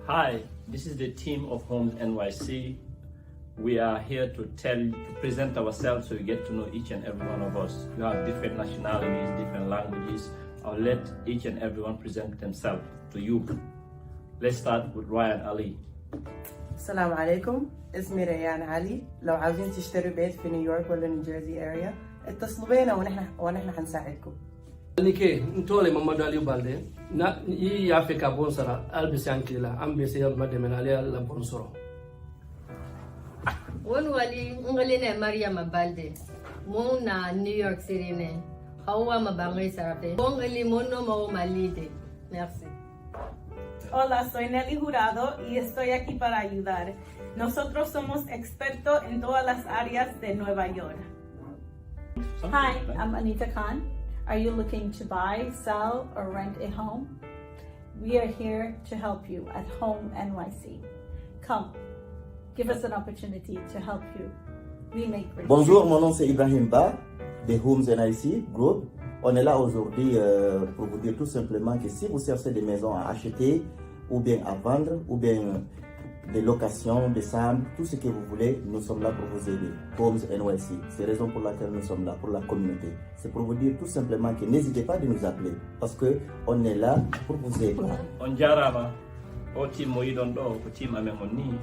Hi, this is the team of Homes NYC. We are here to present ourselves so you get to know each and every one of us. You have different nationalities, different languages. I'll let each and everyone present themselves to you. Let's start with Ryan Ali. السلام عليكم، اسمي ريان علي. لو عاوزين تشتروا بيت في نيويورك ولا نيوجيرسي اريا اتصلوا بينا ونحن حنساعدكم. Nike ntole Mamadou Aliou Balde na yi ya fe ka bon sara albisan kila ambese ya mademe na la bon soro won wali ngale Maria Balde mo na New York City ne hawa mabangai sarape bon ali mono mo malide. Merci. Hola, soy Nelly Jurado y estoy aquí para ayudar. Nosotros somos expertos en todas las áreas de Nueva York. Hi, I'm Anita Khan. Are you looking to buy, sell, or rent a home? We are here to help you at Home NYC. Come, give us an opportunity to help you. We make great Bonjour, dreams. mon nom c'est Ibrahim Ba de Homes NYC Group. On est là aujourd'hui pour vous dire tout simplement que si vous cherchez des maisons à acheter ou bien à vendre ou bien des locations, des chambres, tout ce que vous voulez, nous sommes là pour vous aider. Homes NYC, c'est la raison pour laquelle nous sommes là, pour la communauté. C'est pour vous dire tout simplement que n'hésitez pas de nous appeler parce qu'on est là pour vous aider. On jarama o team mo yidon do ko team amen on ni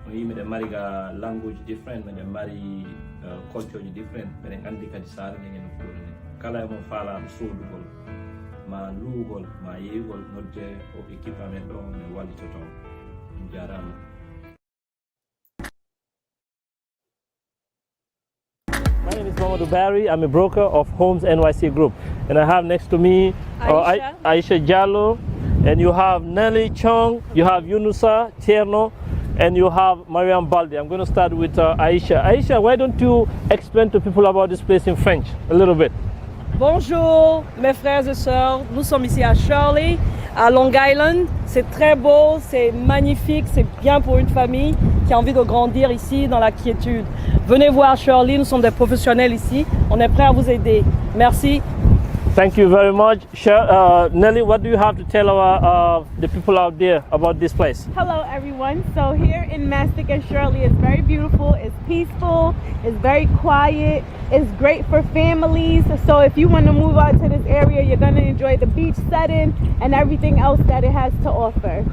o yimi de mari ga language different de mari culture different be andi kadi sare de ngeno fuure kala mo fala sodugol ma lugol ma yegol nodde o équipe amen do ne walli toto on jarama. My name is Mamadou Barry. I'm a broker of Homes NYC Group, and I have next to me Aisha Jallo, and you have Nelly Chong, you have Yunusa Tierno, and you have Mariam Balde. I'm going to start with Aisha. Aisha, why don't you explain to people about this place in French a little bit? Bonjour mes frères et sœurs, nous sommes ici à Shirley, à Long Island. C'est très beau, c'est magnifique, c'est bien pour une famille qui a envie de grandir ici dans la quiétude. Venez voir Shirley, nous sommes des professionnels ici, on est prêts à vous aider. Merci. Thank you very much. Nelly, what do you have to tell the people out there about this place? Hello everyone. So here in Mastic and Shirley is very beautiful, it's peaceful, it's very quiet, it's great for families. So if you want to move out to this area, you're going to enjoy the beach setting and everything else that it has to offer.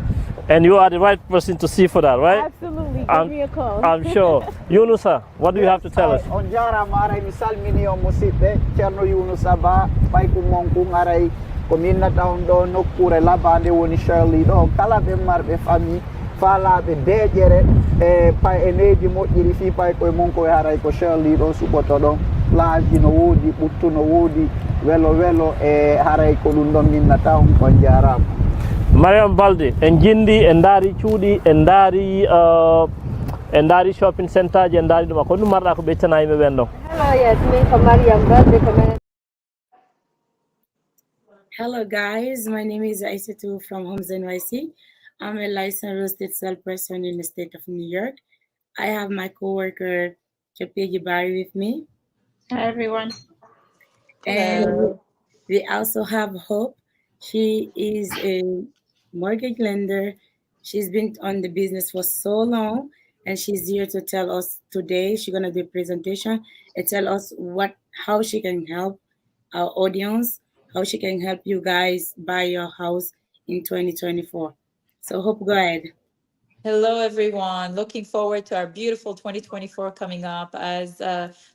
And you are the right person to see for that, right? Absolutely. Give me a call. I'm sure. Yunusa, what do you have to tell us? On jara maray misal mini o musibe Cherno Yunusa ba pai kumong kung aray komina taon do no kure labande woni Shirley do kala be marbe fami fala be dejere e pai eneji mo iri fi pai ko mon ko haray ko Shirley do suboto do laaji no wodi buttu no wodi welo e haray ko dum do minna taon ko jara Mariam Balde, en jindi en daari cuuɗi en daari shopping center je en daari ɗum ko ɗum marɗa ko ɓeccana yimɓe ɓen ɗon. Hello, yes, me ko Mariam Balde. Hello guys, my name is Aissatou from Homes NYC. I'm a licensed real estate salesperson in the state of New York. I have my coworker Chapegi Barry with me. Hi everyone. And we also have Hope. She is a mortgage lender. She's been on the business for so long, and she's here to tell us today. She's gonna do a presentation and tell us how she can help our audience, how she can help you guys buy your house in 2024. So Hope, go ahead. Hello, everyone. Looking forward to our beautiful 2024 coming up. As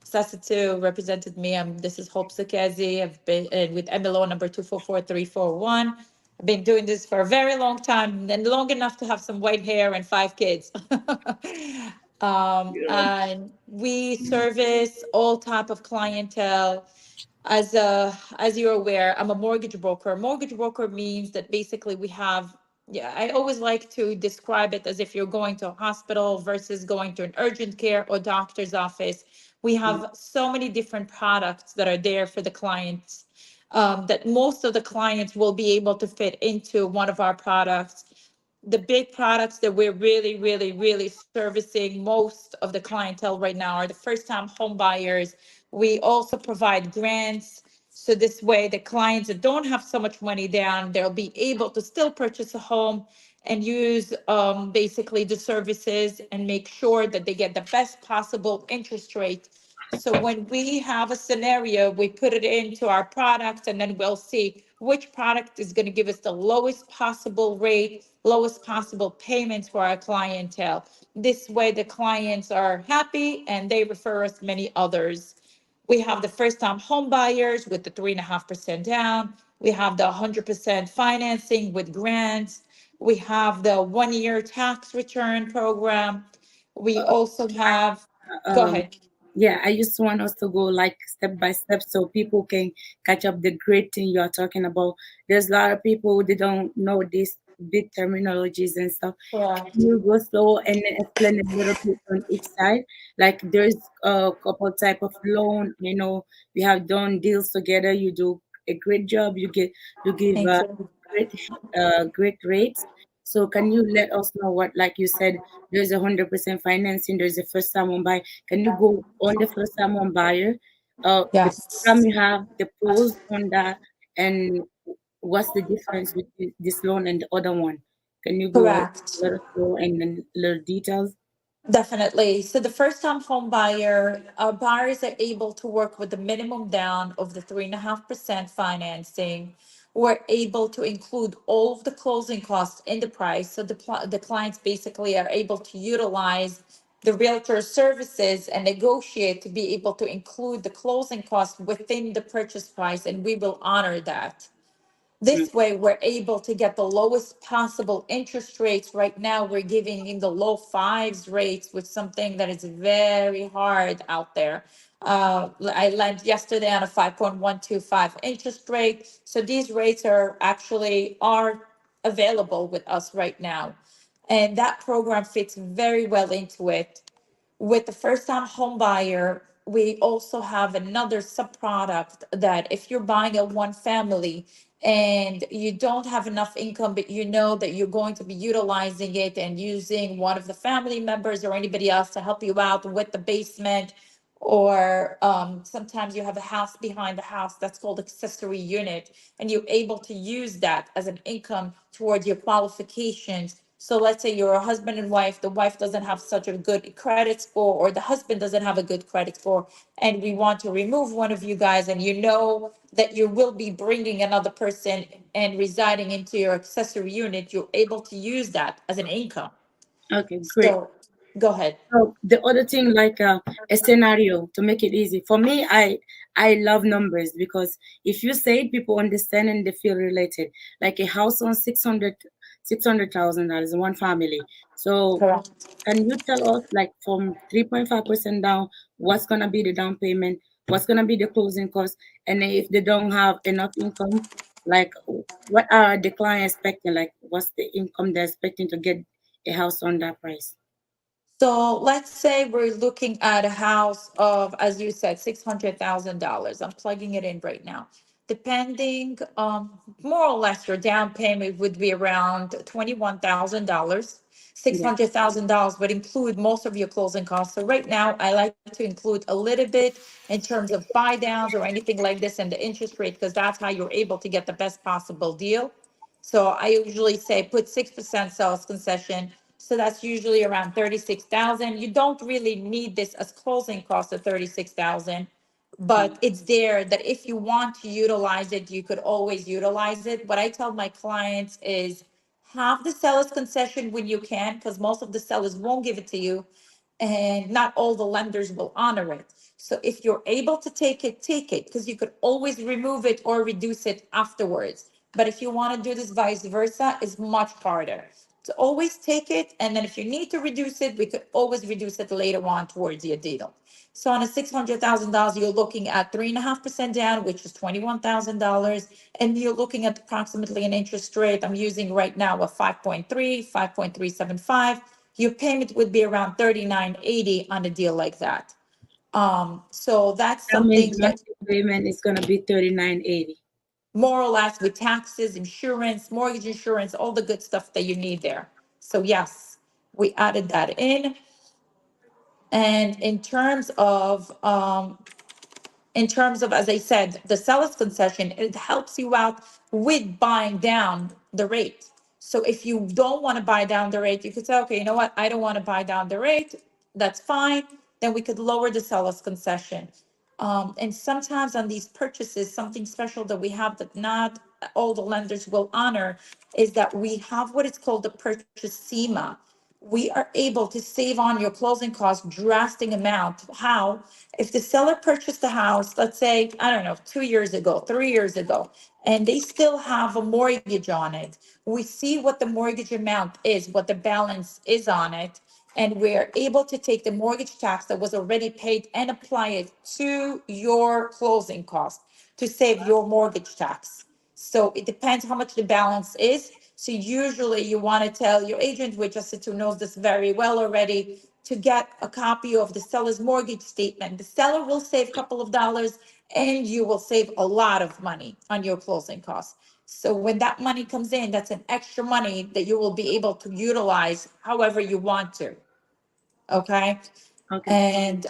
Sasatou represented me, this is Hope Sakezi. I've been with MLO number 244341. I've been doing this for a very long time, and long enough to have some white hair and 5 kids. And we service all type of clientele. As you're aware, I'm a mortgage broker. Mortgage broker means that basically we have, I always like to describe it as if you're going to a hospital versus going to an urgent care or doctor's office. We have so many different products that are there for the clients, that most of the clients will be able to fit into one of our products. The big products that we're really servicing most of the clientele right now are the first-time home buyers. We also provide grants, So this way, the clients that don't have so much money down, they'll be able to still purchase a home and use basically the services and make sure that they get the best possible interest rate. So when we have a scenario, we put it into our product and then we'll see which product is going to give us the lowest possible rate, lowest possible payments for our clientele. This way, the clients are happy and they refer us many others. We have the first-time home buyers with the 3.5% down. We have the 100% financing with grants. We have the 1-year tax return program. We also have, go ahead. Yeah, I just want us to go like step by step so people can catch up the great thing you are talking about. There's a lot of people they don't know these big terminologies and stuff. Yeah. Can you go slow and then explain a little bit on each side? Like there's a couple type of loan. You know, we have done deals together. You do a great job. You give Thank you. great rates. So can you let us know what, like you said, there's 100% financing, there's a first time home buyer. Can you go on the first time home buyer? The Yes. program you have, the pros on that, and what's the difference between this loan and the other one? Can you go Correct. let us know and then little details? Definitely. So the first time home buyer, our buyers are able to work with the minimum down of the 3.5% financing. We're able to include all of the closing costs in the price. So the clients basically are able to utilize the realtor services and negotiate to be able to include the closing costs within the purchase price, and we will honor that. This way, we're able to get the lowest possible interest rates. Right now, we're giving in the low fives rates with something that is very hard out there. I lent yesterday on a 5.125 interest rate. So these rates are available with us right now. And that program fits very well into it. With the first time home buyer, we also have another sub-product that if you're buying a one family and you don't have enough income, but you know that you're going to be utilizing it and using one of the family members or anybody else to help you out with the basement, or sometimes you have a house behind the house that's called accessory unit, and you're able to use that as an income towards your qualifications. So let's say you're a husband and wife, the wife doesn't have such a good credit score, or the husband doesn't have a good credit score, and we want to remove one of you guys, and you know that you will be bringing another person and residing into your accessory unit, you're able to use that as an income. Okay, great. So, go ahead. So the other thing, like a scenario to make it easy for me, I love numbers because if you say it, people understand and they feel related. Like a house on $600,000, one family. So Correct. can you tell us, like from 3.5% down, what's gonna be the down payment? What's gonna be the closing cost? And then if they don't have enough income, like what are the client expecting? Like what's the income they're expecting to get a house on that price? So let's say we're looking at a house of, as you said, $600,000. I'm plugging it in right now. Depending, more or less, your down payment would be around $21,000. $600,000 would include most of your closing costs. So right now, I like to include a little bit in terms of buy downs or anything like this and the interest rate, because that's how you're able to get the best possible deal. So I usually say put 6% sales concession. So that's usually around 36,000. You don't really need this as closing cost of 36,000, but it's there that if you want to utilize it, you could always utilize it. What I tell my clients is have the seller's concession when you can, because most of the sellers won't give it to you, and not all the lenders will honor it. So if you're able to take it, because you could always remove it or reduce it afterwards. But if you want to do this vice versa, it's much harder. So always take it, and then if you need to reduce it, we could always reduce it later on towards your deal. So on a $600,000, you're looking at 3.5% down, which is $21,000, and you're looking at approximately an interest rate I'm using right now of 5.375. Your payment would be around $39.80 on a deal like that. So that's That means something that monthly payment is gonna be $39.80. more or less with taxes, insurance, mortgage insurance, all the good stuff that you need there. So yes, we added that in. And in terms of in terms of, as I said, the seller's concession, it helps you out with buying down the rate. So if you don't want to buy down the rate, you could say, okay, you know what? I don't want to buy down the rate. That's fine. Then we could lower the seller's concession. And sometimes on these purchases, something special that we have that not all the lenders will honor is that we have what is called the purchase SEMA. We are able to save on your closing costs drastic amount. How? If the seller purchased the house, let's say, I don't know, 2 years ago, 3 years ago, and they still have a mortgage on it, we see what the mortgage amount is, what the balance is on it, and we're able to take the mortgage tax that was already paid and apply it to your closing cost to save your mortgage tax. So it depends how much the balance is. So usually you want to tell your agent, which Jessica knows this very well already, to get a copy of the seller's mortgage statement. The seller will save a couple of dollars and you will save a lot of money on your closing costs. So when that money comes in, that's an extra money that you will be able to utilize however you want to. Okay. And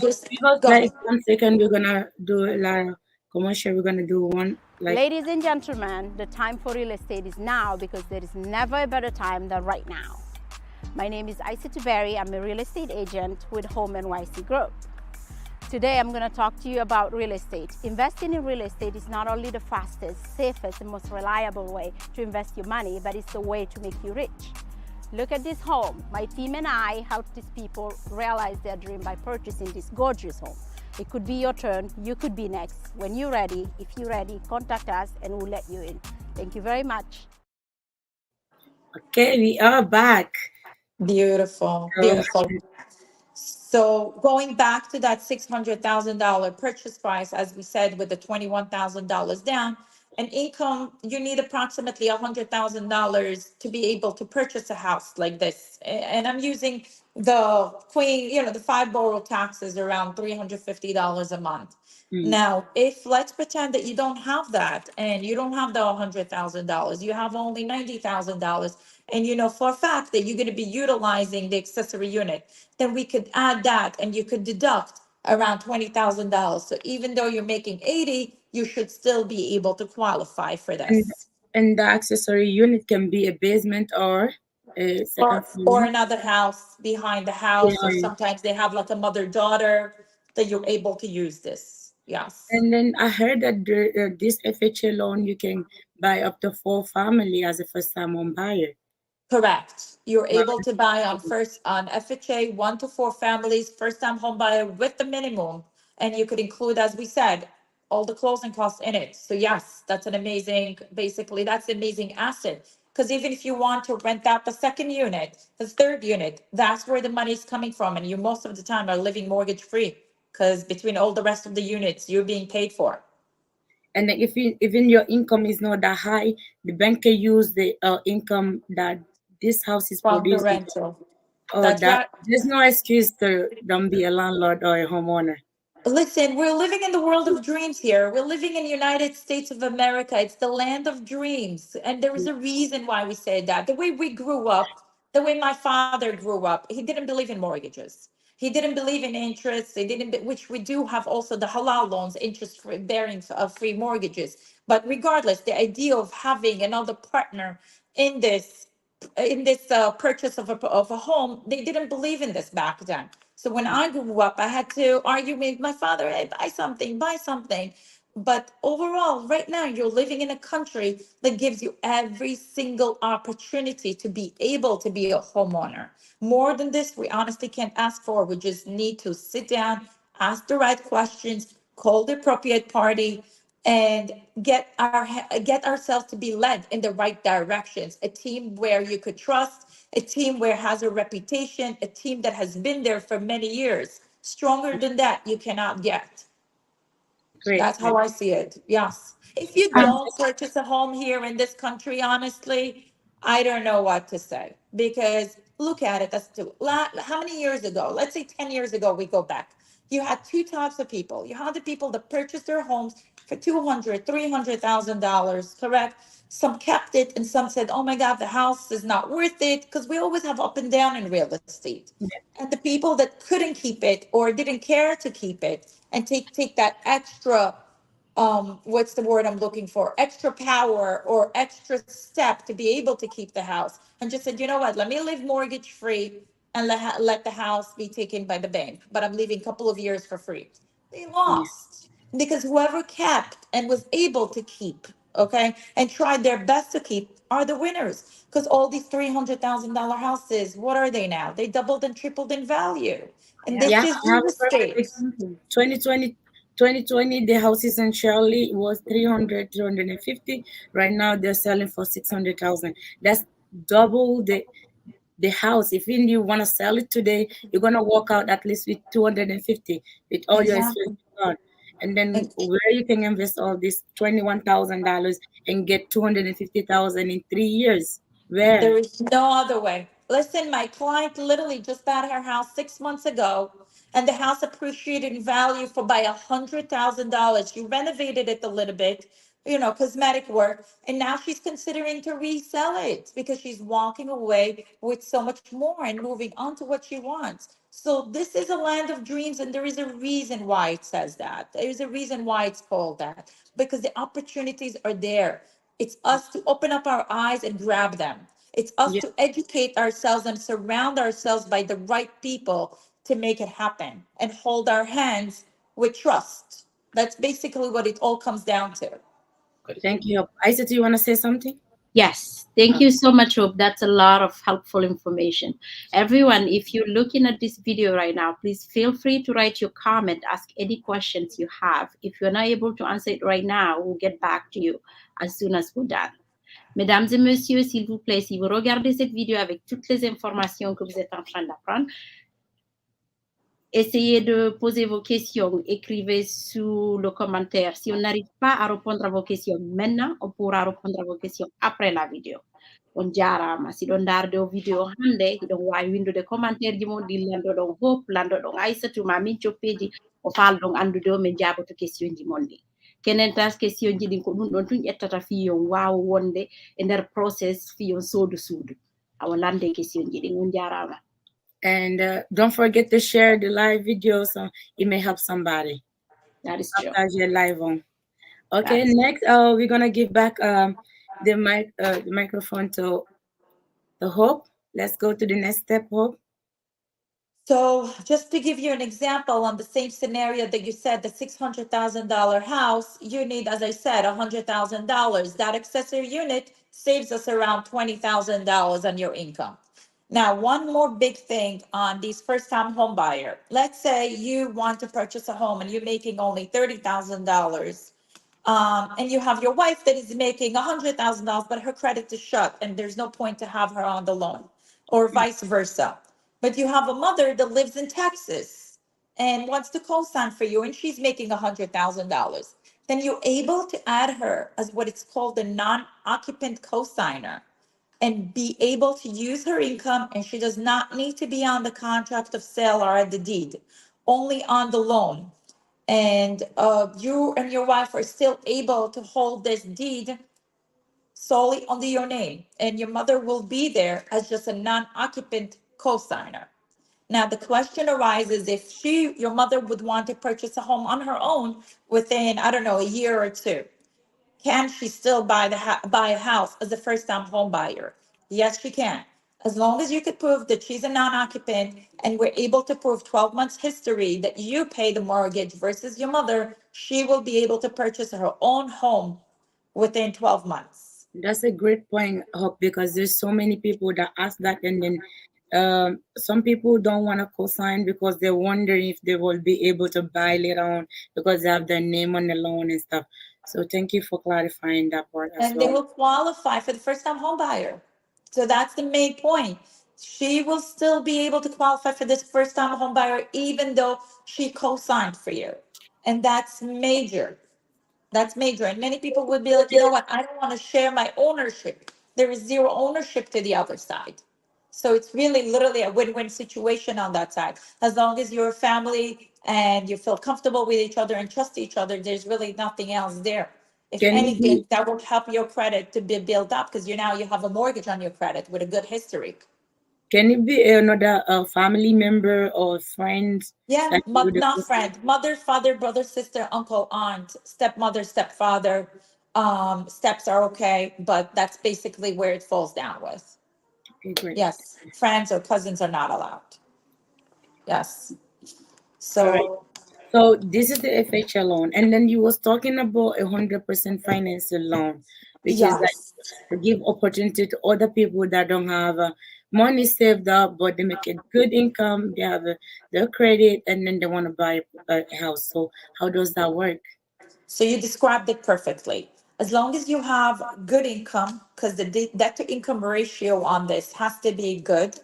this like 1 second, we're gonna do like commercial. We're gonna do one like. Ladies and gentlemen, the time for real estate is now, because there is never a better time than right now. My name is Isata Berry. I'm a real estate agent with Home NYC Group. Today, I'm going to talk to you about real estate. Investing in real estate is not only the fastest, safest, and most reliable way to invest your money, but it's the way to make you rich. Look at this home. My team and I help these people realize their dream by purchasing this gorgeous home. It could be your turn. You could be next. When you're ready, if you're ready, contact us and we'll let you in. Thank you very much. Okay, we are back. Beautiful, beautiful. So going back to that $600,000 purchase price, as we said, with the $21,000 down, an income, you need approximately $100,000 to be able to purchase a house like this. And I'm using the the 5 borough taxes around $350 a month. Now, if let's pretend that you don't have that and you don't have the $100,000, you have only $90,000, and you know for a fact that you're going to be utilizing the accessory unit, then we could add that and you could deduct around $20,000. So even though you're making 80, you should still be able to qualify for this. And the accessory unit can be a basement or a second or another house behind the house, or Yeah. sometimes they have like a mother-daughter that you're able to use this. Yes. And then I heard that this FHA loan, you can buy up to 4 family as a first-time home buyer. Correct. You're able to buy on FHA 1 to 4 families, first time home buyer with the minimum. And you could include, as we said, all the closing costs in it. So yes, that's an amazing, basically that's an amazing asset. Because even if you want to rent out the second unit, the third unit, that's where the money's coming from. And you most of the time are living mortgage free, because between all the rest of the units, you're being paid for. And if even your income is not that high, the bank can use the income that this house is From the producing. rental. Oh, That's right. there's no excuse to don't be a landlord or a homeowner. Listen, we're living in the world of dreams here. We're living in the United States of America. It's the land of dreams. And there is a reason why we say that. The way we grew up, the way my father grew up, he didn't believe in mortgages. He didn't believe in interest. He didn't, which we do have also the halal loans, interest bearing free mortgages. But regardless, the idea of having another partner in this purchase of a home, they didn't believe in this back then. So when I grew up, I had to argue with my father, hey, buy something. But overall, right now, you're living in a country that gives you every single opportunity to be able to be a homeowner. More than this, we honestly can't ask for. We just need to sit down, ask the right questions, call the appropriate party, and get ourselves to be led in the right directions. A team where you could trust, a team where has a reputation, a team that has been there for many years. Stronger than that, you cannot get. Great. That's how I see it. Yes. If you don't purchase a home here in this country, honestly, I don't know what to say, because look at it. How many years ago? Let's say 10 years ago, we go back. You had 2 types of people. You had the people that purchased their homes for $200,000, $300,000, correct? Some kept it and some said, oh my God, the house is not worth it, because we always have up and down in real estate. And the people that couldn't keep it or didn't care to keep it and take that extra, what's the word I'm looking for? Extra power or extra step to be able to keep the house, and just said, you know what, let me live mortgage free and let the house be taken by the bank, but I'm leaving a couple of years for free. They lost because whoever kept and was able to keep, okay, and tried their best to keep are the winners. Because all these $300,000 houses, what are they now? They doubled and tripled in value. And this Yeah, is I have real a perfect estate. example. 2020, the houses in Shirley was 300, 350. Right now, they're selling for 600,000. That's double the house. If you want to sell it today, you're gonna walk out at least with 250 with all your Exactly. expenses gone. And then where you can invest all this $21,000 and get 250,000 in 3 years? Where? There is no other way. Listen, my client literally just bought her house 6 months ago, and the house appreciated in value for by $100,000. She renovated it a little bit, cosmetic work, and now she's considering to resell it because she's walking away with so much more and moving on to what she wants. So this is a land of dreams, and there is a reason why it says that. There is a reason why it's called that, because the opportunities are there. It's us to open up our eyes and grab them. It's us to educate ourselves and surround ourselves by the right people to make it happen and hold our hands with trust. That's basically what it all comes down to. Thank you. Isa, do you want to say something? Yes, thank you so much, Hope. That's a lot of helpful information. Everyone, if you're looking at this video right now, please feel free to write your comment, ask any questions you have. If you're not able to answer it right now, we'll get back to you as soon as we're done. Mesdames et messieurs, s'il vous plaît, si vous regardez cette vidéo avec toutes les informations que vous êtes en train d'apprendre, essayez de poser vos questions, écrivez sous le commentaire. Si on n'arrive pas à répondre à vos questions maintenant, on pourra répondre à vos questions après la vidéo. On jarama si ɗon darde o vidéo hande ɗon wawi windude commentaire ji mon ɗi landoɗon Hope, landoɗon Aissatou, ma min coppeji o falɗon andude o min jaboto question ji mon ɗi. Kenen tas question ji ɗin ko ɗum ɗon tun ƴettata fiyon wawa wonde e nder process fiyon sodu suudu awa lande question ji ɗin. On jarama. And don't forget to share the live video so it may help somebody. That is true. After you're live on. Okay, next we're gonna give back the microphone to Hope. Let's go to the next step, Hope. So just to give you an example on the same scenario that you said, the $600,000 house, you need, as I said, $100,000. That accessory unit saves us around $20,000 on your income. Now, one more big thing on these first-time home buyer. Let's say you want to purchase a home and you're making only $30,000. And you have your wife that is making $100,000, but her credit is shut and there's no point to have her on the loan, or vice versa. But you have a mother that lives in Texas and wants to co-sign for you and she's making $100,000. Then you're able to add her as what it's called a non-occupant co-signer and be able to use her income, and she does not need to be on the contract of sale or at the deed, only on the loan. And you and your wife are still able to hold this deed solely under your name, and your mother will be there as just a non-occupant co-signer. Now, the question arises if your mother would want to purchase a home on her own within, I don't know, a year or two. Can she still buy a house as a first-time home buyer? Yes, she can. As long as you could prove that she's a non-occupant and we're able to prove 12 months history that you pay the mortgage versus your mother, she will be able to purchase her own home within 12 months. That's a great point, Hope, because there's so many people that ask that, and then some people don't want to co-sign because they're wondering if they will be able to buy later on because they have their name on the loan and stuff. So thank you for clarifying that part as And well. they will qualify for the first-time home buyer. So that's the main point. She will still be able to qualify for this first-time home buyer even though she co-signed for you. And that's major. That's major. And many people would be like, you know what? I don't want to share my ownership. There is zero ownership to the other side. So it's really literally a win-win situation on that side. As long as you're a family and you feel comfortable with each other and trust each other, there's really nothing else there. If Can it anything, be, that will help your credit to be built up because you have a mortgage on your credit with a good history. can it be another family member or friend? Yeah, that you would not friend, mother, father, brother, sister, uncle, aunt, stepmother, stepfather. Steps are okay, but that's basically where it falls down with. Okay, great. Yes, friends or cousins are not allowed. Yes. All right. So So this is the FHA loan, and then you was talking about 100% financial loan, which is like yes. to give opportunity to other people that don't have money saved up, but they make a good income, they have their credit, and then they want to buy a house. So how does that work? So you described it perfectly. As long as you have good income, because the debt to income ratio on this has to be good.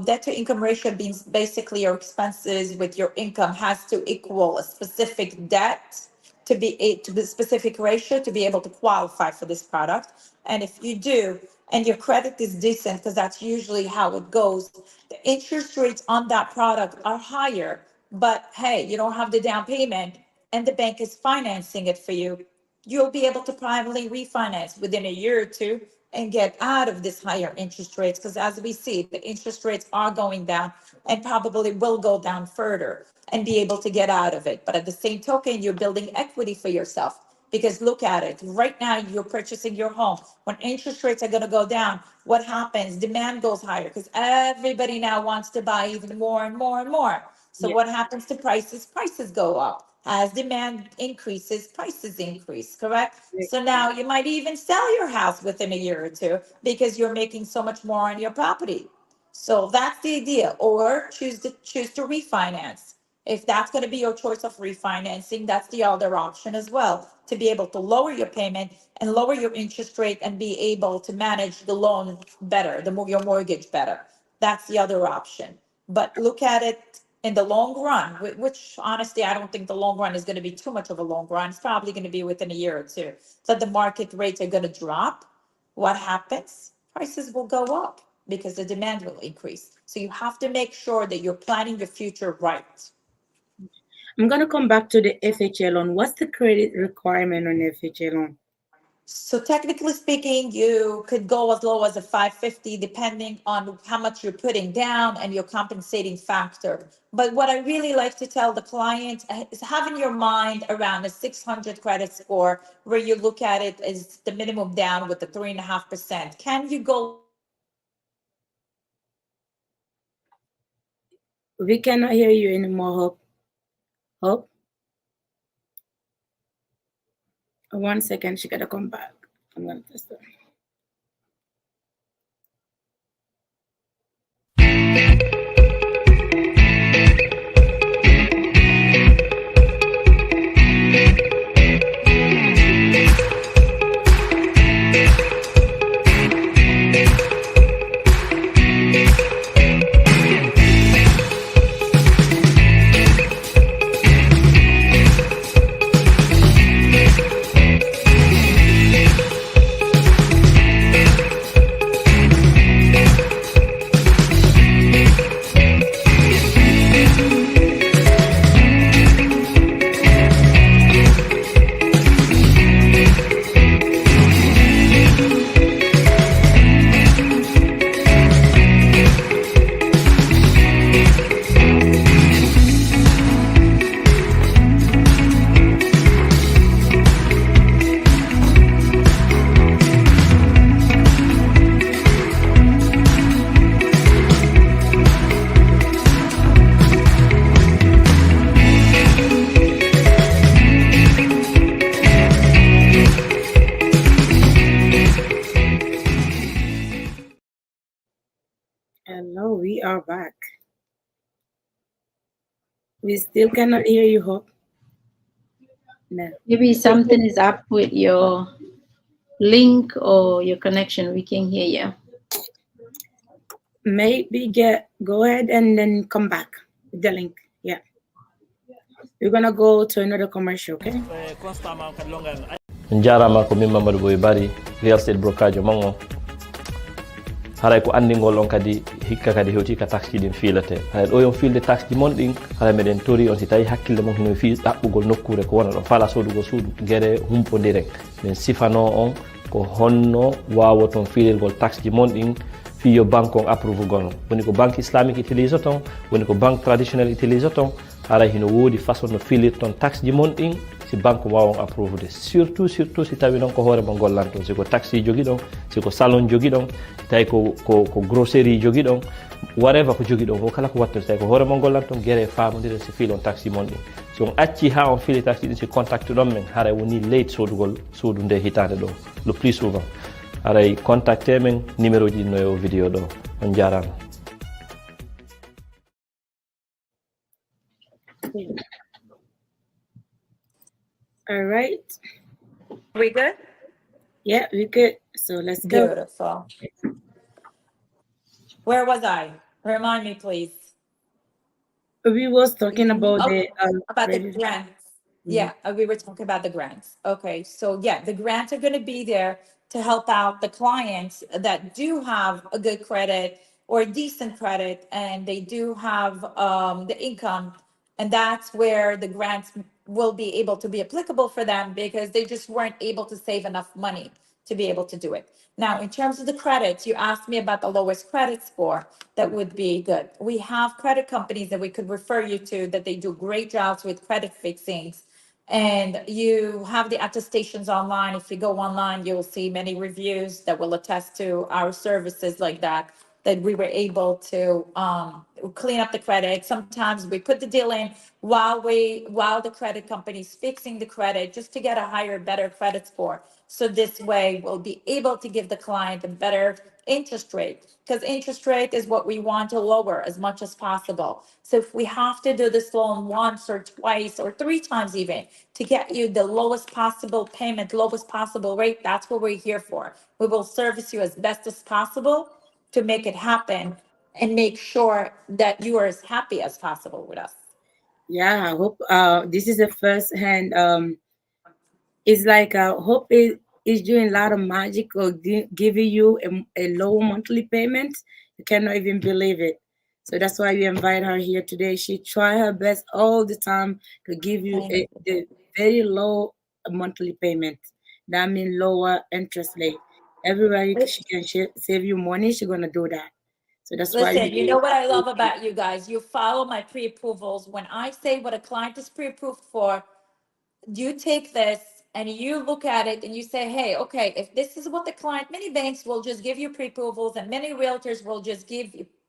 Debt to income ratio means basically your expenses with your income has to equal a specific debt to the specific ratio to be able to qualify for this product. And if you do, and your credit is decent, because that's usually how it goes, the interest rates on that product are higher. But hey, you don't have the down payment and the bank is financing it for you. You'll be able to privately refinance within a year or two and get out of this higher interest rates, because as we see, the interest rates are going down and probably will go down further and be able to get out of it. But at the same token, you're building equity for yourself, because look at it. Right now, you're purchasing your home. When interest rates are going to go down, what happens? Demand goes higher because everybody now wants to buy even more and more and more. So Yeah. what happens to prices? Prices go up. As demand increases, prices increase, correct? So now you might even sell your house within a year or two because you're making so much more on your property. So that's the idea. Or choose to refinance. If that's going to be your choice of refinancing, that's the other option as well, to be able to lower your payment and lower your interest rate and be able to manage the loan better, your mortgage better. That's the other option. But look at it in the long run, which honestly, I don't think the long run is going to be too much of a long run. It's probably going to be within a year or two. So the market rates are going to drop. What happens? Prices will go up because the demand will increase. So you have to make sure that you're planning your future right. I'm gonna come back to the FHA loan. What's the credit requirement on FHA loan? So technically speaking, you could go as low as a 550, depending on how much you're putting down and your compensating factor. But what I really like to tell the client is have in your mind around a 600 credit score, where you look at it as the minimum down with the 3.5%. Can you go? We cannot hear you anymore, Hope. Hope? 1 second, she gotta come back. I'm gonna test her. Hello, we are back. We still cannot hear you, Hope. No. Maybe something is up with your link or your connection. We can hear you. Maybe go ahead and then come back with the link. Yeah. We're gonna go to another commercial, okay? Njarama ko min Mamadou Boye Bari real estate brokerage mango haray ko anndingol on kadi hikka kadi hewti ka taxe ɗin fiilete haray ɗo yon fiilde taxe ji mon ɗin haray meɗen tori on si tawi hakkille mon hino fi ɗaɓɓugol nokkure ko wona ɗon fala sodugo suudu gueɗe humpodiren min sifano on ko honno wawoton fiilirgol taxe ji mon ɗin fiyo banque on approuve gono woni ko banque islamique utilise ton woni ko banque traditionnel utilise ton haray hino woodi façon no fiilirton taxe ji mon ɗin si banque wawon approuve de surtout si tawi noon ko hoore mo gollanton siko taxi jogui ɗon siko salon jogui ɗon tawi ko grosserie jogui ɗon whatever ko jogui ɗon ko kala ko watta tawi ko hoore mo gollanton guere famodire si fiilon taxi mon ɗin si on acci ha on fiili taxi ɗin si contacte ɗon men haray woni leydi sodugol suudu nde hitande ɗo le plus souvent haray contacte men numéro ji no e vidéo ɗo on jarama. All right. We good? Yeah, we good. So let's go. Beautiful. Where was I? Remind me, please. We was talking about Oh, the about the credit. grants. Mhm. Yeah, we were talking about the grants. Okay, so yeah, the grants are going to be there to help out the clients that do have a good credit or decent credit, and they do have the income, and that's where the grants will be able to be applicable for them because they just weren't able to save enough money to be able to do it. Now, in terms of the credits, you asked me about the lowest credit score that would be good. We have credit companies that we could refer you to that they do great jobs with credit fixings. And you have the attestations online. If you go online, you'll see many reviews that will attest to our services like that, that we were able to clean up the credit. Sometimes we put the deal in while the credit company's fixing the credit just to get a higher, better credit score. So this way we'll be able to give the client a better interest rate, because interest rate is what we want to lower as much as possible. So if we have to do this loan once or twice or 3 times even to get you the lowest possible payment, lowest possible rate, that's what we're here for. We will service you as best as possible to make it happen and make sure that you are as happy as possible with us. Yeah, I hope this is the first hand. It's like hope is doing a lot of magic or giving you a low monthly payment. You cannot even believe it. So that's why we invite her here today. She try her best all the time to give you the very low monthly payment. That means lower interest rate. Everybody she can save you money, she's gonna do that. So that's why Listen, you know what I love about you guys? You follow my pre-approvals. When I say what a client is pre-approved for, you take this and you look at it and you say, hey, okay, if this is what the client, many banks will just give you pre-approvals and many realtors will just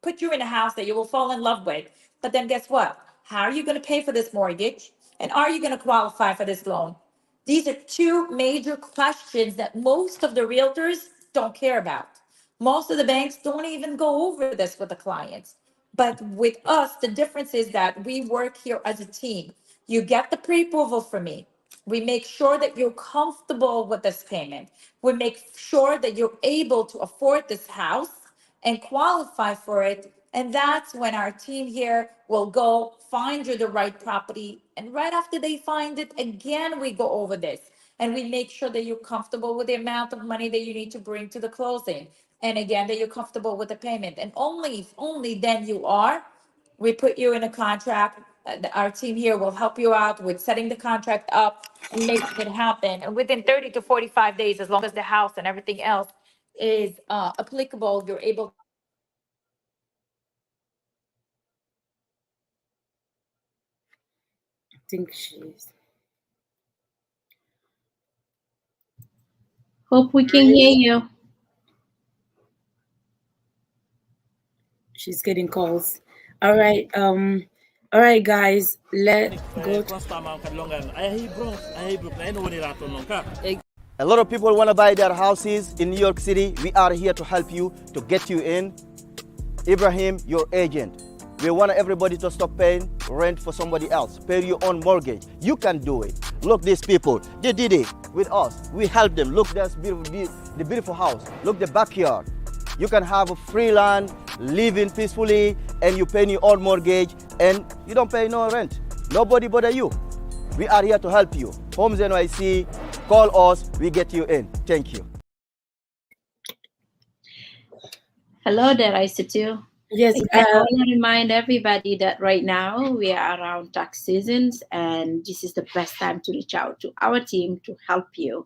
put you in a house that you will fall in love with. But then guess what? How are you going to pay for this mortgage? And are you going to qualify for this loan? These are 2 major questions that most of the realtors don't care about. Most of the banks don't even go over this with the clients. But with us, the difference is that we work here as a team. You get the pre-approval from me. We make sure that you're comfortable with this payment. We make sure that you're able to afford this house and qualify for it. And that's when our team here will go find you the right property. And right after they find it, again, we go over this and we make sure that you're comfortable with the amount of money that you need to bring to the closing. And again, that you're comfortable with the payment. And only then you are, we put you in a contract. Our team here will help you out with setting the contract up and making it happen. And within 30 to 45 days, as long as the house and everything else is applicable, you're able. I think she's. Hope we can hear you. She's getting calls. All right, guys, let's go. A lot of people want to buy their houses in New York City. We are here to help you, to get you in. Ibrahim, your agent. We want everybody to stop paying rent for somebody else. Pay your own mortgage. You can do it. Look, these people, they did it with us. We help them. Look, that's beautiful, the beautiful house. Look, the backyard. You can have a free land, live in peacefully, and you pay your own mortgage, and you don't pay no rent. Nobody bother you. We are here to help you. Homes NYC, call us, we get you in. Thank you. Hello there, Isatu. Yes. I want to remind everybody that right now we are around tax seasons, and this is the best time to reach out to our team to help you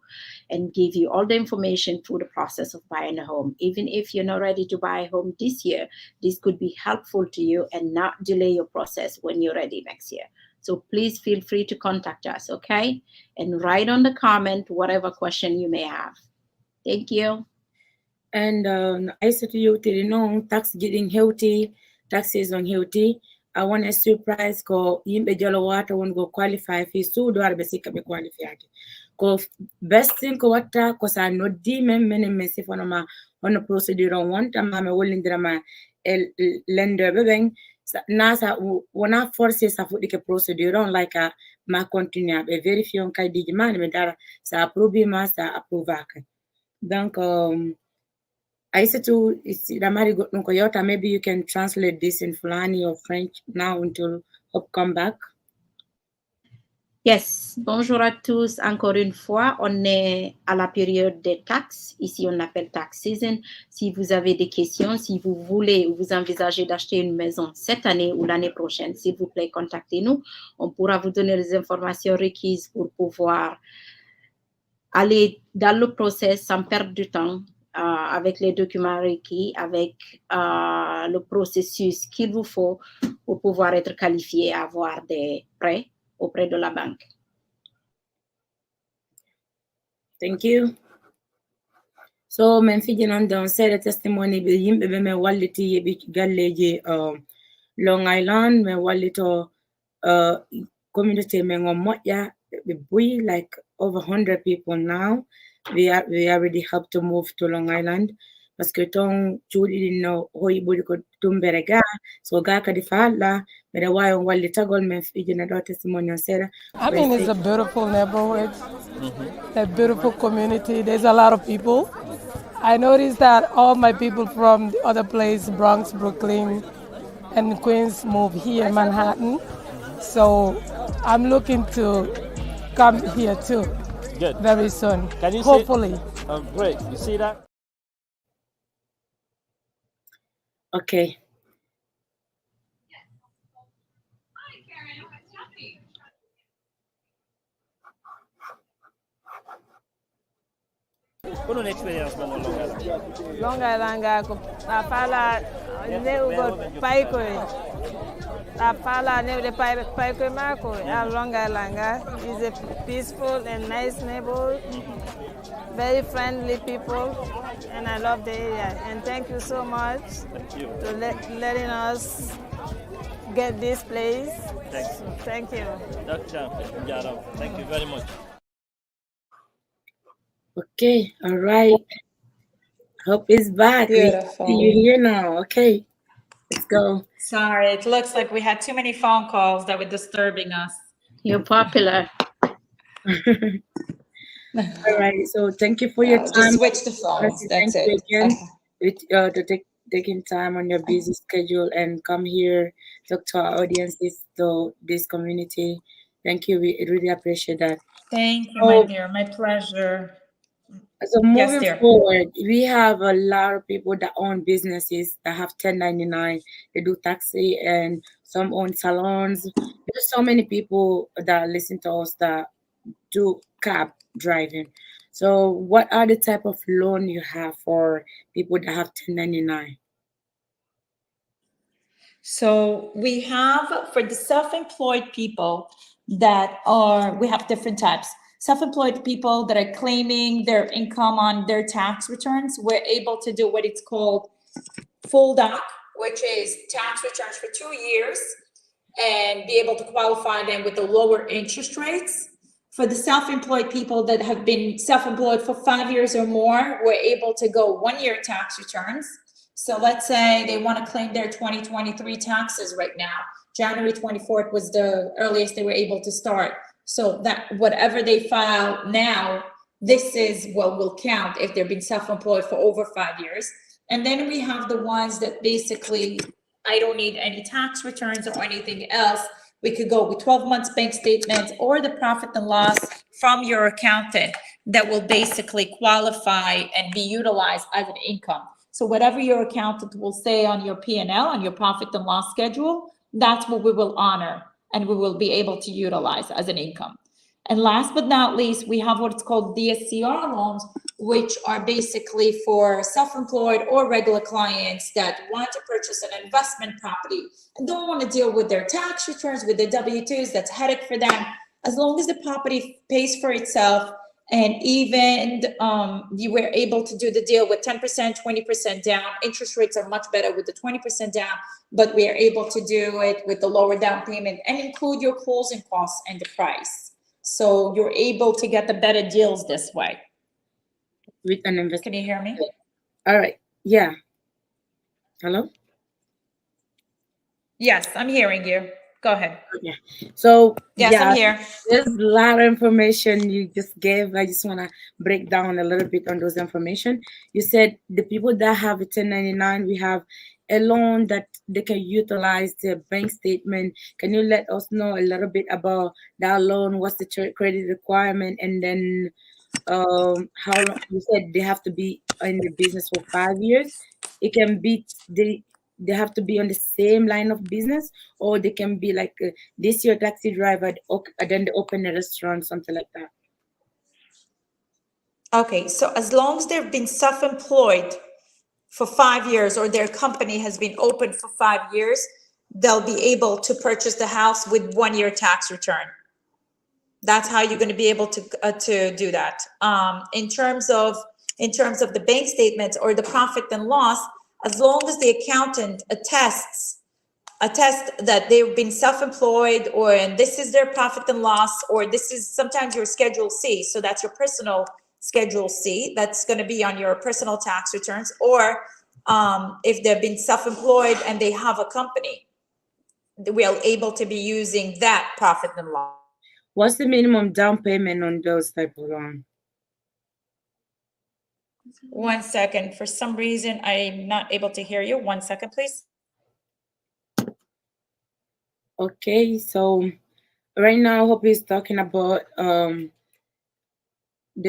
and give you all the information through the process of buying a home. Even if you're not ready to buy a home this year, this could be helpful to you and not delay your process when you're ready next year. So please feel free to contact us, okay? And write on the comment whatever question you may have. Thank you. And I said to you, tax getting healthy, tax season healthy. I want a surprise ko yimbe jolo wata won go qualify fi sudo arbe sika be qualify. Ko best thing ko wata ko sa no di men mesi fono ma on procedure on one time me wolindira ma el lender bebeng nasa wona force sa fudi ke procedure on like a ma continue be verify on kay di man me dara sa approve ma sa approve. Donc I said to Ramari Koyota, maybe you can translate this in Fulani or French now until Hope come back. Yes, bonjour à tous. Encore une fois, on est à la période des taxes. Ici, on appelle tax season. Si vous avez des questions, si vous voulez ou vous envisagez d'acheter une maison cette année ou l'année prochaine, s'il vous plaît, contactez-nous. On pourra vous donner les informations requises pour pouvoir aller dans le process sans perdre du temps. Avec les documents requis, avec le processus qu'il vous faut pour pouvoir être qualifié à avoir des prêts auprès de la banque. Thank you. So, men fijin on down say the testimony be yimbe be me walliti be galleji Long Island, me wallito community me ngomotya be bui like over 100 people now. We already helped to move to Long Island. Parce que ton Judy didn't know how you would go to Berega, so Gaka the Fala, but a while while the Tagol men feeding a testimony on Sarah. I mean, it's a beautiful neighborhood, a beautiful community. There's a lot of people. I noticed that all my people from the other place, Bronx, Brooklyn, and Queens, move here in Manhattan. So I'm looking to come here too. Good. Very soon. Can you hopefully. Great. You see that? Okay. What an experience on Long Island. Long Island ko pala ne ugo paiko. La pala ne de paiko mako. Long Island is a peaceful and nice neighborhood. Very friendly people, and I love the area. And thank you so much for letting us get this place. Thanks. So, thank you. Thank you very much. Okay, all right. Hope is back. Beautiful. You're here now. Okay, let's go. Sorry, it looks like we had too many phone calls that were disturbing us. You're popular. All right, so thank you for your time. Just switch the phones. That's it. To taking time on your busy schedule and come here, talk to our audiences, to this community. Thank you. We really appreciate that. Thank you, my dear. My pleasure. So moving dear. forward, we have a lot of people that own businesses that have 1099. They do taxi and some own salons. There's so many people that listen to us that do cab driving. So what are the type of loan you have for people that have 1099? So we have for the self-employed people we have different types. Self-employed people that are claiming their income on their tax returns, we're able to do what it's called full doc, which is tax returns for 2 years and be able to qualify them with the lower interest rates. For the self-employed people that have been self-employed for 5 years or more, we're able to go 1 year tax returns. So let's say they want to claim their 2023 taxes right now. January 24th was the earliest they were able to start. So that whatever they file now, this is what will count if they've been self-employed for over 5 years. And then we have the ones that basically, I don't need any tax returns or anything else. We could go with 12 months bank statements or the profit and loss from your accountant that will basically qualify and be utilized as an income. So whatever your accountant will say on your P&L, on your profit and loss schedule, that's what we will honor and we will be able to utilize as an income. And last but not least, we have what's called DSCR loans, which are basically for self-employed or regular clients that want to purchase an investment property and don't want to deal with their tax returns, with their W-2s. That's a headache for them. As long as the property pays for itself, and even you were able to do the deal with 10%, 20% down. Interest rates are much better with the 20% down, but we are able to do it with the lower down payment and include your closing costs and the price. So you're able to get the better deals this way. With an investment. Can you hear me? All right. Yeah. Hello? Yes, I'm hearing you. Go ahead. Okay. So yes, yeah, I'm here. There's a lot of information you just gave. I just want to break down a little bit on those information. You said the people that have a 1099, we have a loan that they can utilize the bank statement. Can you let us know a little bit about that loan? What's the credit requirement? And then how long? You said they have to be in the business for 5 years. It can be they have to be on the same line of business, or they can be like this year taxi driver, and then they open a restaurant, something like that. Okay, so as long as they've been self-employed for 5 years or their company has been open for 5 years, they'll be able to purchase the house with 1 year tax return. That's how you're going to be able to do that. In terms of the bank statements or the profit and loss, as long as the accountant attests that they've been self-employed, or and this is their profit and loss, or this is sometimes your Schedule C, so that's your personal Schedule C, that's going to be on your personal tax returns, or if they've been self-employed and they have a company, we're able to be using that profit and loss. What's the minimum down payment on those type of loans? 1 second. For some reason, I'm not able to hear you. 1 second, please. Okay, so right now, Hope is talking about the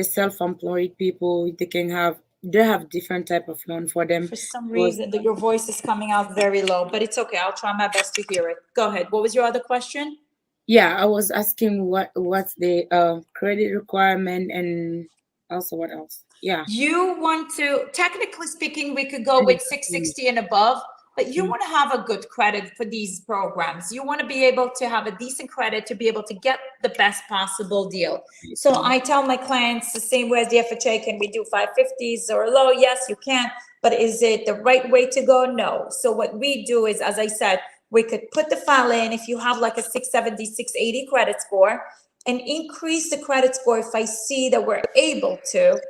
self-employed people. They have different type of loan for them. For some reason, your voice is coming out very low, but it's okay. I'll try my best to hear it. Go ahead. What was your other question? Yeah, I was asking what's the credit requirement, and also what else? Yeah. You want to, technically speaking, we could go with 660 and above, but you want to have a good credit for these programs. You want to be able to have a decent credit to be able to get the best possible deal. So I tell my clients the same way as the FHA, can we do 550s or low? Yes, you can, but is it the right way to go? No. So what we do is, as I said, we could put the file in if you have like a 670, 680 credit score, and increase the credit score if I see that we're able to,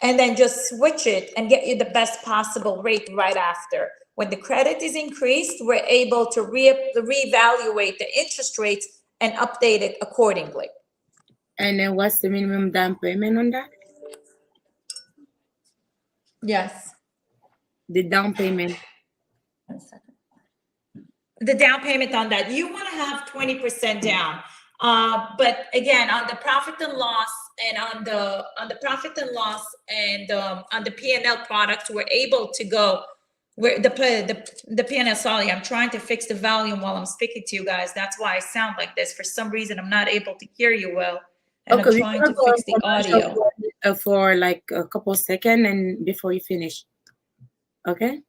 and then just switch it and get you the best possible rate right after. When the credit is increased, we're able to reevaluate the interest rates and update it accordingly. And then what's the minimum down payment on that? Yes. The down payment. 1 second. The down payment on that, you want to have 20% down. But again, on the profit and loss and on the profit and loss and on the P&L products, we're able to go where the P&L, sorry, I'm trying to fix the volume while I'm speaking to you guys. That's why I sound like this. For some reason, I'm not able to hear you well. And Okay, I'm trying to fix the audio. For like a couple of seconds and before you finish. Okay?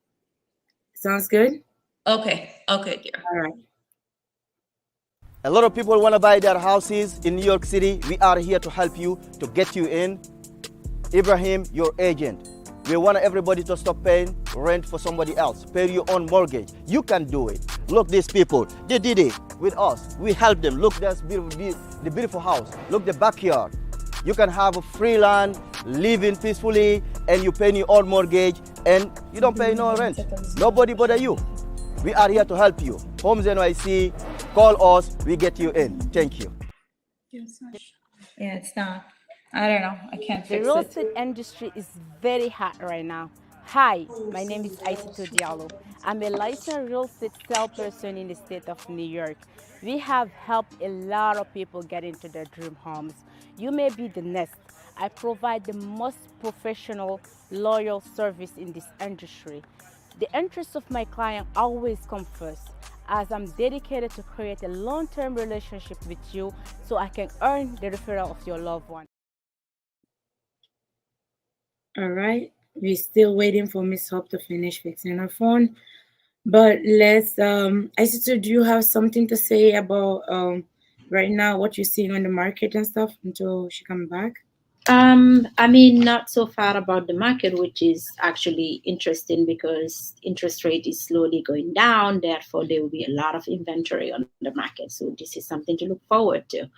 Sounds good? Okay, dear. All right. A lot of people want to buy their houses in New York City. We are here to help you, to get you in. Ibrahim, your agent. We want everybody to stop paying rent for somebody else. Pay your own mortgage. You can do it. Look, these people, they did it with us. We helped them. Look, that's the beautiful house. Look, the backyard. You can have a free land, live in peacefully, and you pay your own mortgage, and you don't pay no rent. Nobody bother you. We are here to help you. Homes NYC, call us, we get you in. Thank you. Yeah, it's not. I don't know. I can't The fix real it. estate industry is very hot right now. Hi, my name is Aissatou Diallo. I'm a licensed real estate salesperson in the state of New York. We have helped a lot of people get into their dream homes. You may be the next. I provide the most professional, loyal service in this industry. The interests of my client always come first, as I'm dedicated to create a long-term relationship with you so I can earn the referral of your loved one. All right, we're still waiting for Miss Hope to finish fixing her phone. But let's, Aissatou, do you have something to say about right now what you're seeing on the market and stuff until she comes back? I mean, not so far about the market, which is actually interesting because interest rate is slowly going down. Therefore, there will be a lot of inventory on the market. So this is something to look forward to.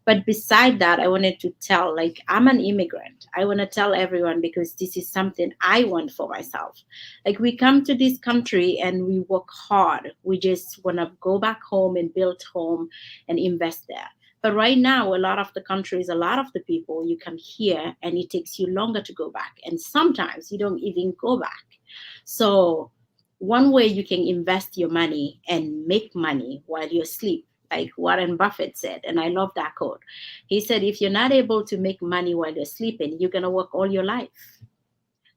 But beside that, I wanted to tell, like, I'm an immigrant. I want to tell everyone because this is something I want for myself. Like, we come to this country and we work hard. We just want to go back home and build home and invest there. But right now, a lot of the countries, a lot of the people, you come here and it takes you longer to go back. And sometimes you don't even go back. So one way you can invest your money and make money while you're asleep, like Warren Buffett said, and I love that quote. He said, if you're not able to make money while you're sleeping, you're going to work all your life.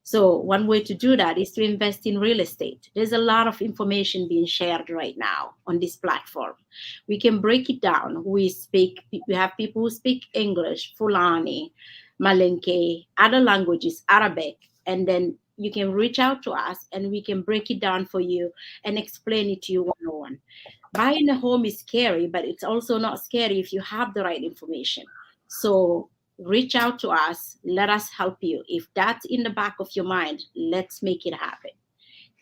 So one way to do that is to invest in real estate. There's a lot of information being shared right now on this platform. We can break it down. We have people who speak English, Fulani, Malinke, other languages, Arabic, and then you can reach out to us and we can break it down for you and explain it to you one-on-one. Buying a home is scary, but it's also not scary if you have the right information. So reach out to us. Let us help you. If that's in the back of your mind, let's make it happen.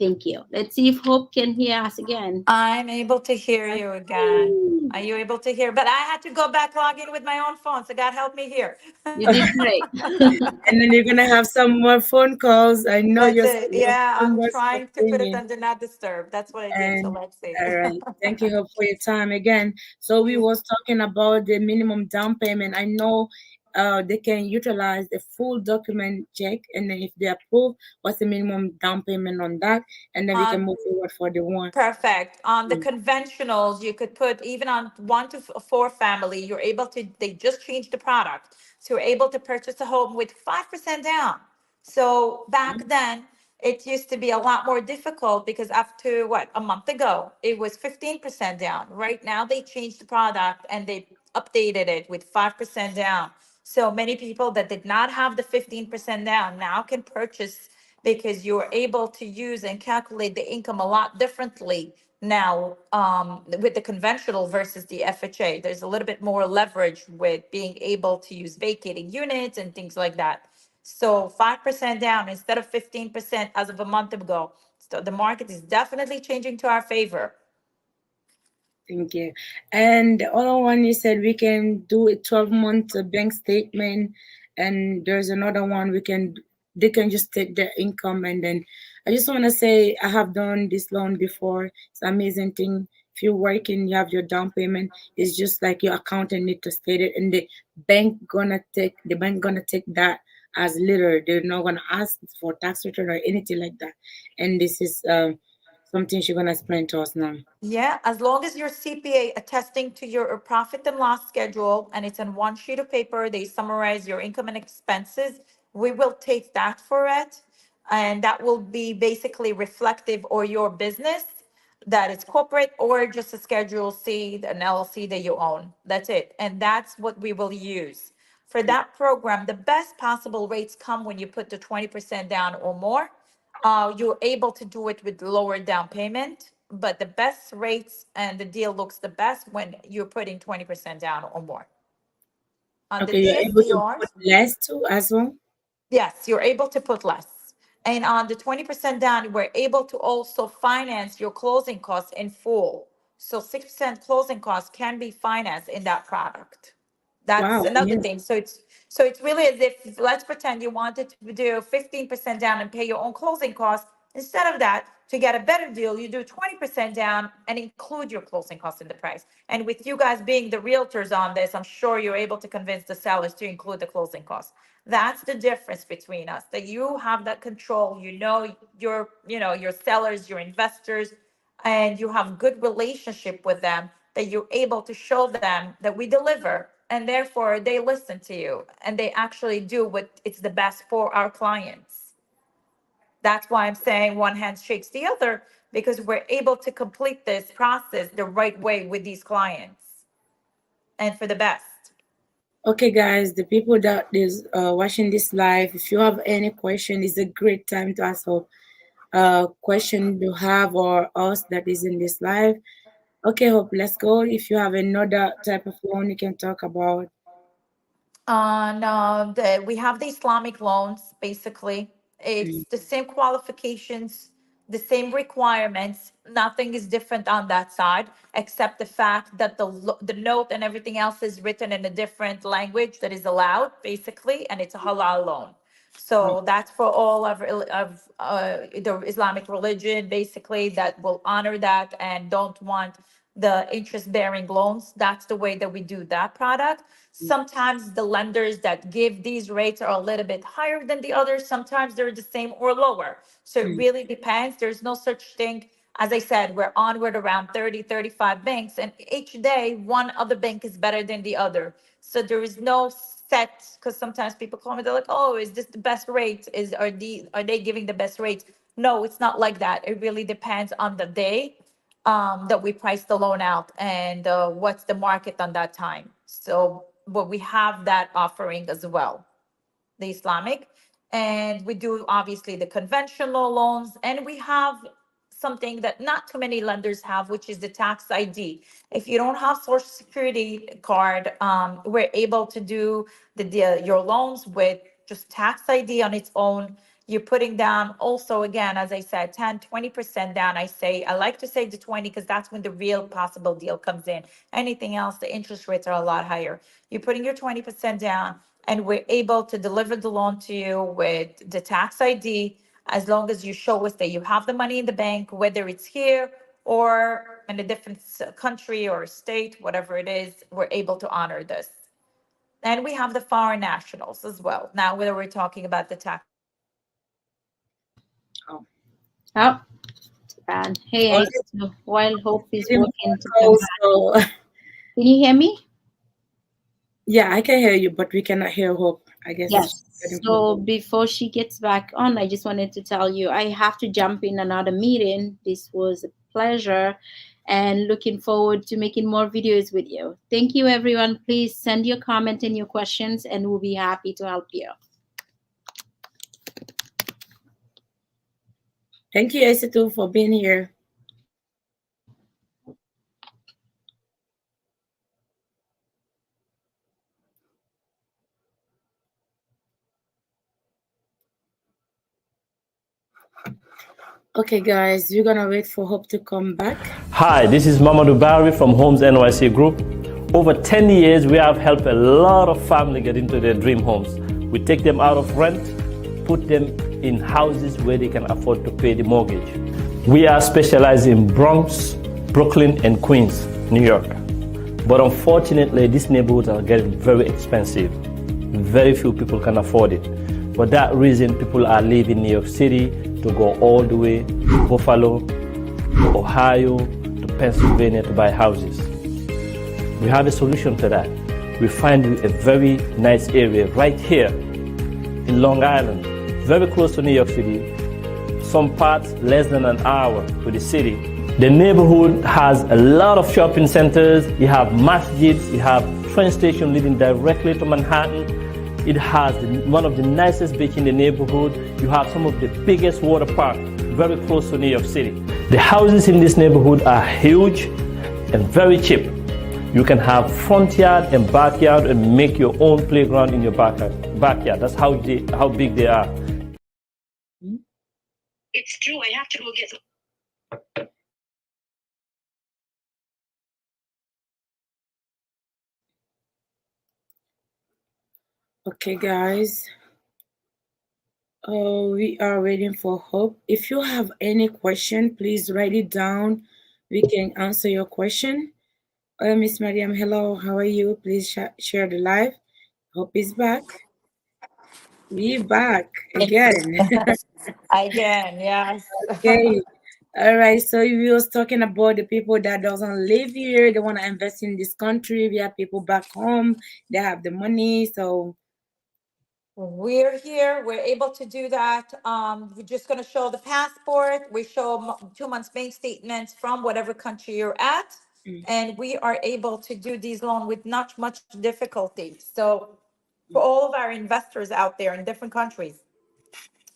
Thank you. Let's see if Hope can hear us again. I'm able to hear you again. Are you able to hear? But I had to go back log in with my own phone, so God help me here. You did great. And then you're gonna have some more phone calls. I know Yeah, I'm trying to put it under not disturb. That's what I did. So let's see. All right. Thank you, Hope, for your time again. So we was talking about the minimum down payment. I know they can utilize the full document check, and then if they approve, what's the minimum down payment on that, and then we can move forward for the one. Perfect. On the conventionals, you could put even on 1 to 4 family, you're able to, they just changed the product. So you're able to purchase a home with 5% down. So back then, it used to be a lot more difficult because after a month ago, it was 15% down. Right now, they changed the product and they updated it with 5% down. So many people that did not have the 15% down now can purchase because you're able to use and calculate the income a lot differently now with the conventional versus the FHA. There's a little bit more leverage with being able to use vacating units and things like that. So 5% down instead of 15% as of a month ago. So the market is definitely changing to our favor. Thank you. And the other one, you said we can do a 12-month bank statement, and there's another one they can just take their income. And then I just want to say I have done this loan before. It's an amazing thing. If you're working, you have your down payment. It's just like your accountant need to state it, and the bank gonna take that as little. They're not gonna ask for tax return or anything like that. And this is something she's gonna explain to us now. Yeah, as long as your CPA attesting to your profit and loss schedule and it's on one sheet of paper, they summarize your income and expenses, we will take that for it. And that will be basically reflective or your business that is corporate or just a Schedule C, an LLC that you own. That's it. And that's what we will use. For that program, the best possible rates come when you put the 20% down or more. You're able to do it with lower down payment, but the best rates and the deal looks the best when you're putting 20% down or more. On Okay, you're able to put less too as well? Yes, you're able to put less. And on the 20% down, we're able to also finance your closing costs in full. So 6% closing costs can be financed in that product. That's another thing. So it's really as if, let's pretend you wanted to do 15% down and pay your own closing costs. Instead of that, to get a better deal, you do 20% down and include your closing costs in the price. And with you guys being the realtors on this, I'm sure you're able to convince the sellers to include the closing costs. That's the difference between us, that you have that control, your sellers, your investors, and you have good relationship with them, that you're able to show them that we deliver and therefore they listen to you and they actually do what it's the best for our clients. That's why I'm saying one hand shakes the other, because we're able to complete this process the right way with these clients and for the best. Okay, guys, the people that is watching this live, if you have any question, it's a great time to ask a question you have or us that is in this live. Okay, Hope, let's go. If you have another type of loan you can talk about. No, we have the Islamic loans, basically. It's the same qualifications, the same requirements. Nothing is different on that side, except the fact that the note and everything else is written in a different language that is allowed, basically, and it's a halal loan. So that's for all of the Islamic religion, basically, that will honor that and don't want the interest-bearing loans. That's the way that we do that product. Sometimes the lenders that give these rates are a little bit higher than the others. Sometimes they're the same or lower. So it really depends. There's no such thing. As I said, we're onward around 30, 35 banks, and each day one other bank is better than the other. So there is no set, because sometimes people call me, they're like, oh, is this the best rate? Are they giving the best rates? No, it's not like that. It really depends on the day that we price the loan out and what's the market on that time. So, but we have that offering as well, the Islamic, and we do obviously the conventional loans, and we have something that not too many lenders have, which is the tax ID. If you don't have Social Security card, we're able to do your loans with just tax ID on its own. You're putting down also, again, as I said, 10, 20% down. I like to say the 20 because that's when the real possible deal comes in. Anything else, the interest rates are a lot higher. You're putting your 20% down, and we're able to deliver the loan to you with the tax ID, as long as you show us that you have the money in the bank, whether it's here or in a different country or state, whatever it is, we're able to honor this. And we have the foreign nationals as well. Now, whether we're talking about the tax. Oh, and hey, while Hope is working to come back. Can you hear me? Yeah, I can hear you, but we cannot hear Hope, I guess. Yes. So before she gets back on, I just wanted to tell you, I have to jump in another meeting. This was a pleasure and looking forward to making more videos with you. Thank you, everyone. Please send your comment and your questions, and we'll be happy to help you. Thank you, Aissatou, for being here. Okay, guys, we're gonna wait for Hope to come back. Hi, this is Mamadou Barry from Homes NYC Group. Over 10 years, we have helped a lot of families get into their dream homes. We take them out of rent, put them in houses where they can afford to pay the mortgage. We are specialized in Bronx, Brooklyn, and Queens, New York. But unfortunately, these neighborhoods are getting very expensive. Very few people can afford it. For that reason, people are leaving New York City to go all the way to Buffalo, to Ohio, to Pennsylvania to buy houses. We have a solution to that. We find you a very nice area right here in Long Island, very close to New York City, some parts less than an hour to the city. The neighborhood has a lot of shopping centers. You have masjids, you have train station leading directly to Manhattan. It has one of the nicest beaches in the neighborhood. You have some of the biggest water parks very close to New York City. The houses in this neighborhood are huge and very cheap. You can have front yard and backyard and make your own playground in your backyard. That's how big they are. It's true. I have to go get some. Okay, guys. We are waiting for Hope. If you have any question, please write it down. We can answer your question. Miss Mariam, hello. How are you? Please share the live. Hope is back. We back again. Again, yes. Okay. All right, so we was talking about the people that doesn't live here, they want to invest in this country. We have people back home, they have the money, so We're here. We're able to do that. We're just going to show the passport. We show 2 months bank statements from whatever country you're at, and we are able to do these loans with not much difficulty. So, for all of our investors out there in different countries,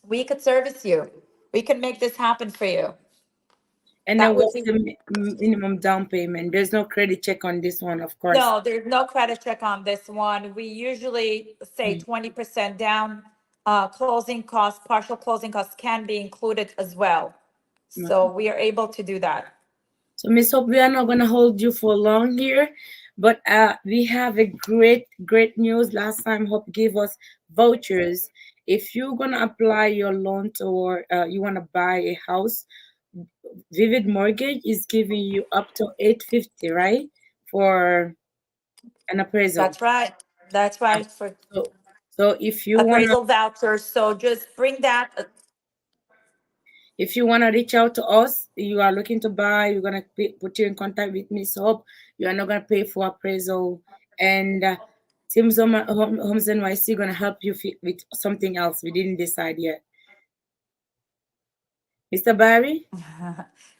we could service you. We can make this happen for you. and That then would what's be the minimum down payment? There's no credit check on this one, of course. no. There's no credit check on this one. We usually say 20% down. Closing costs, partial closing costs can be included as well. So we are able to do that. So, Miss Hope, we are not going to hold you for long here, but we have a great news. Last time, Hope gave us vouchers. If you're going to apply your loan or you want to buy a house, Vivid Mortgage is giving you up to $850, right, for an appraisal. That's right. That's right. For so if you want appraisal vouchers, so just bring that. If you want to reach out to us, you are looking to buy, we're going to put you in contact with Miss Hope. You are not going to pay for appraisal. And Team Homes NYC going to help you with something else. We didn't decide yet. Mr. Barry?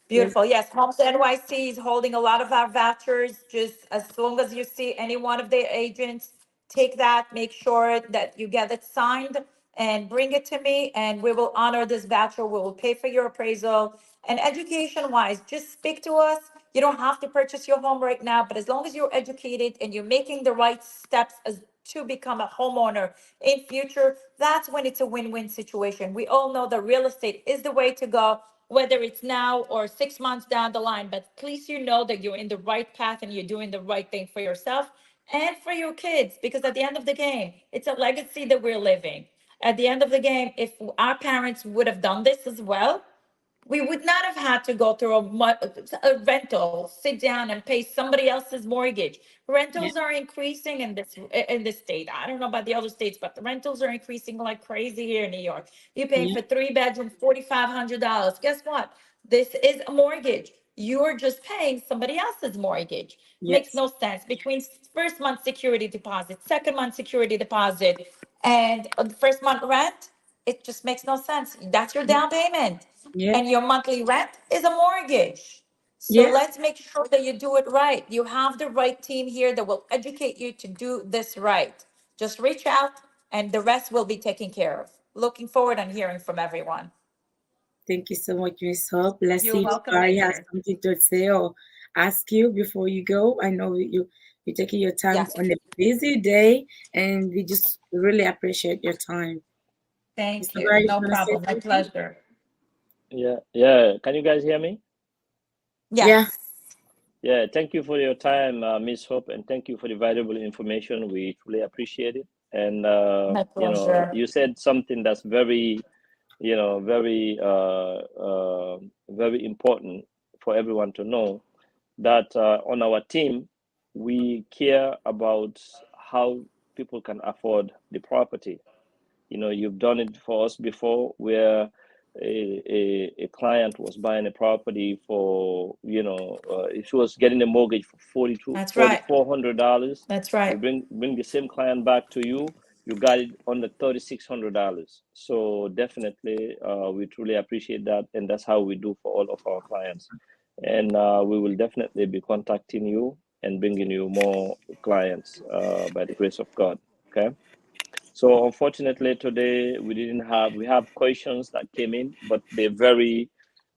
Beautiful. Yes, Homes NYC is holding a lot of our vouchers. Just as long as you see any one of their agents, take that, make sure that you get it signed and bring it to me, and we will honor this voucher. We will pay for your appraisal. And education-wise, just speak to us. You don't have to purchase your home right now, but as long as you're educated and you're making the right steps as to become a homeowner in future, that's when it's a win-win situation. We all know that real estate is the way to go, whether it's now or 6 months down the line, but at least you know that you're in the right path and you're doing the right thing for yourself and for your kids, because at the end of the game, it's a legacy that we're living. At the end of the game, if our parents would have done this as well, we would not have had to go through a rental, sit down and pay somebody else's mortgage. Rentals are increasing in this state. I don't know about the other states, but the rentals are increasing like crazy here in New York. You're paying for 3 bedrooms, $4,500. Guess what? This is a mortgage. You're just paying somebody else's mortgage. Makes no sense. Between first month security deposit, second month security deposit, and the first month rent, it just makes no sense. That's your down payment. And your monthly rent is a mortgage. So let's make sure that you do it right. You have the right team here that will educate you to do this right. Just reach out and the rest will be taken care of. Looking forward on hearing from everyone. Thank you so much, Miss Hope. Let's You're see if welcome, Barry my has dear. something to say or ask you before you go. I know you're taking your time on a busy day, and we just really appreciate your time. Thank Mr. you. Barry, No you wanna say problem. My something? pleasure. Yeah. Can you guys hear me? Yes. Yeah. Thank you for your time, Miss Hope, and thank you for the valuable information. We truly appreciate it. And My pleasure. you said something that's very, very, very important for everyone to know, that on our team, we care about how people can afford the property. You've done it for us before, where a client was buying a property for, she was getting a mortgage for That's right. $4,400. That's right. We bring the same client back to you. You got it under $3,600. So definitely, we truly appreciate that, and that's how we do for all of our clients. And we will definitely be contacting you and bringing you more clients by the grace of God. Okay. So unfortunately today we have questions that came in, but they're very,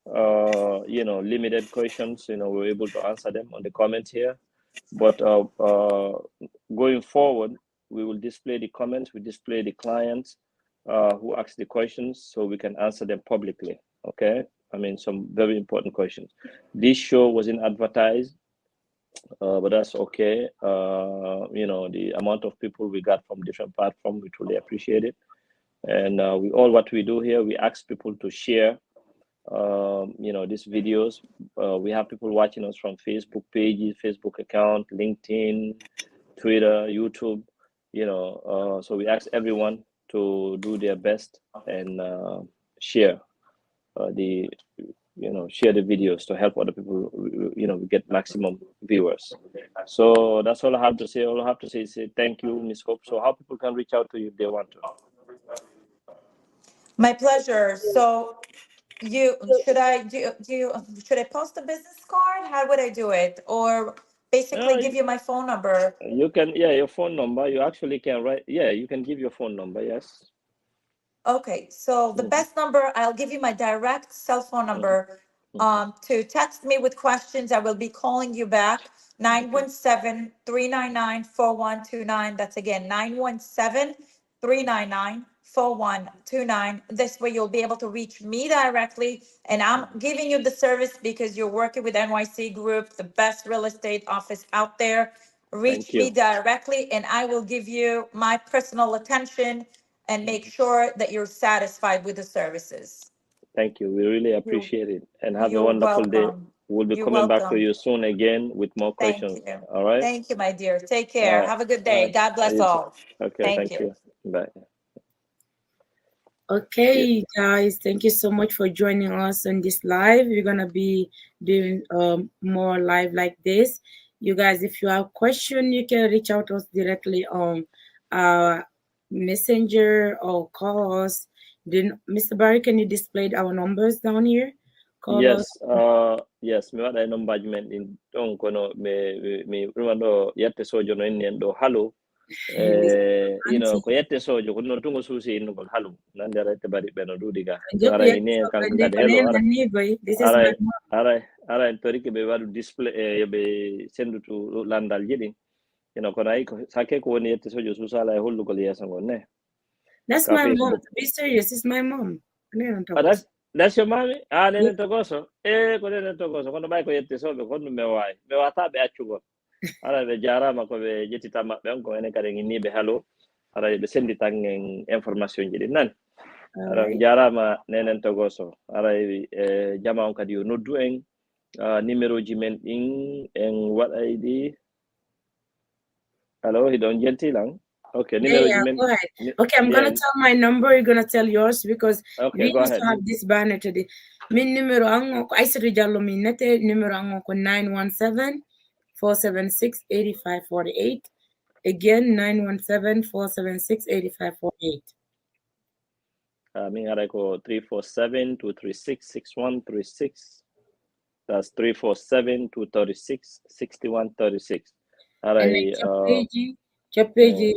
limited questions. We're able to answer them on the comments here. But going forward, we will display the comments, we display the clients who asked the questions, so we can answer them publicly. Okay. I mean, some very important questions. This show wasn't advertised, but that's okay. The amount of people we got from different platforms, we truly appreciate it. And what we do here, we ask people to share, these videos. We have people watching us from Facebook pages, Facebook account, LinkedIn, Twitter, YouTube. So we ask everyone to do their best and share the share the videos to help other people, get maximum viewers. So that's all I have to say. All I have to say is thank you, Ms. Hope. So how people can reach out to you if they want to? My pleasure. So should I post a business card? How would I do it? Or basically give you my phone number? You can, your phone number. You actually can write. Yeah, you can give your phone number. Yes. Okay, so the best number, I'll give you my direct cell phone number. To text me with questions, I will be calling you back. 917-399-4129. That's again 917-399-4129. This way you'll be able to reach me directly. And I'm giving you the service because you're working with NYC Group, the best real estate office out there. Reach me directly and I will give you my personal attention and make sure that you're satisfied with the services. Thank you. We really appreciate it. And have a You're wonderful day. welcome. We'll be You're coming back to welcome. you soon again with more questions. Thank you. All right? Thank you, my dear. Take care. Have a good day. God bless You too. all. Okay, thank you. Bye. Okay, guys, thank you so much for joining us on this live. We're gonna be doing more live like this. You guys, if you have question, you can reach out to us directly on Messenger or call us. Then, Mr. Barry, can you display our numbers down here? Call Yes, us. yes, mi waɗa nombajment ɗin ɗon kono mi ɗumano yette sojo no inni en ɗo halu ko yette sojo ko noon tungo suusi innugol halu nande ara ette bari ɓe no ɗuuɗi ga arani ni kanko kadi helo ara en toriki ɓe waɗu display yoɓe sendutu landal jiɗin kono ayi sakke ko woni yette sojo suusala e hollugol yeeso ngon ne. That's my mom. To be serious, it's my mom. That's your mommy? Nenen Togoso. Ko nenen Togoso. Kono bay ko yette soɓe kono me wawi. Me wataɓe accugol. Ara ɓe jarama ko ɓe jettita maɓɓe on ko enen kadi inniɓe haalo. Ara ɓe senditan en information ji ɗi nani. Ara jarama nenen Togoso. Ara jama on kadi yo noddu en numéro ji men ɗin en waɗay ɗi. Hello, hiɗon jeltilan. Okay, yeah, go ahead. Okay, I'm gonna tell my number. You're gonna tell yours because we used to have this banner today. Min numero ango ko Aissatou Diallo min nete numero ango ko 917-476-8548. Again, 917-476-8548. Min haɗa ko 347-236-6136. That's 347-236-6136. And Chappeji,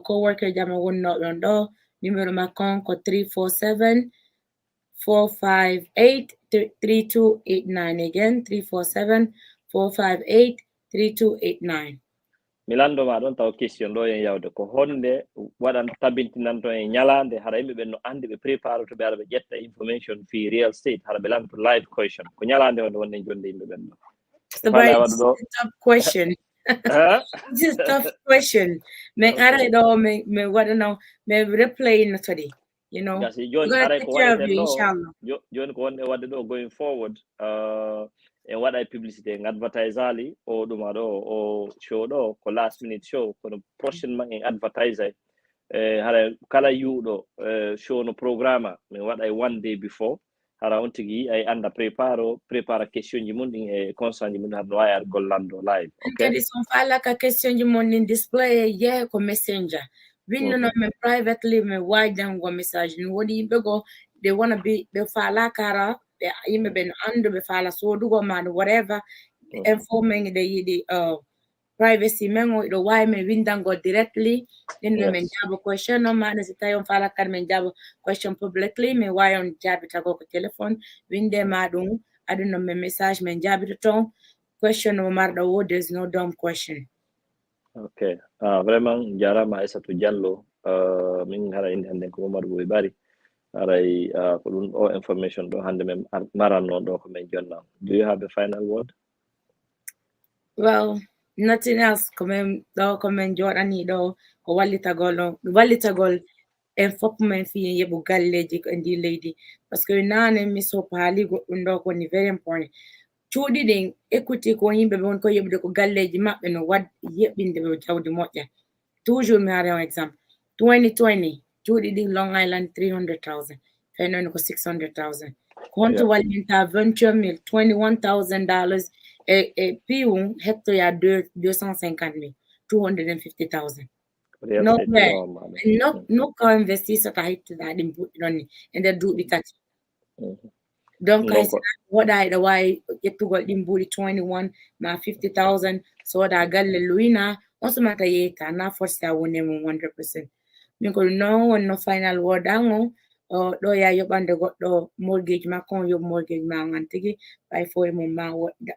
co-worker jama won not rondo. Numero makon ko 347-458-3289. Again, 347-458-3289. Milando ma don taw question do en yawde ko honde wadan tabintinanto en nyalande hara yimbe ben no andi be prepare to be arbe jetta information fi real estate hara be lamto live question ko nyalande on wonne jonde yimbe ben no. So tough question. This is a tough question. Me I don't me what now me replay no today. Gasi John are ko wadde do going forward and what I publicity and advertise ali o dum o show do ko last minute show ko prochain man en advertise hara kala yudo show no programme me what I one day before hara on tigi ay anda prepare question ji mun e concern ji mun har no ayar gollando live. Okay, this on fala ka question ji mun display ko messenger winno no me privately me wide them go message no wodi be go they want to be be fala kara be yimbe ben ando be fala so do go man whatever informing the privacy mengo do why me windango directly then men jabo question no man is tayon fala kar men jabo question publicly me why on jabi tago ko telephone winde madum aduna me message men jabi to ton question no marda wo there's no dumb question. Okay, vraiment jarama Aissatou Diallo min hara inde hande ko Mamadou Boy Bari aray ko dun o information do hande men maranno do ko men jonna. Do you have a final word? Well, nothing else comment jodani do ko wallitagol en fop men fi yebu galleji ko ndi leydi parce que nane mi so paali go do ko ni very important cuuɗi ɗin écoute ko yimɓe ɓe won ko yeɓude ko galleji maɓɓe no wad yeɓɓinde ɓe jawdi moƴƴa toujours mi haare on exemple 2020 cuuɗi ɗin Long Island 300,000 fenoni ko 600,000 konto walinta 28 $21,000 et puis un hectare à 250,000 $250,000. No way. No ko investi sa kahit da din budoni and the do bitati. Donc I said what I the why get to got din budi 21 ma 50,000 so da galle luina also mata yeta na force ta wone 100%. Minko no final word ango do ya yobande goddo mortgage ma kon yob mortgage ma ngantigi by for mo ma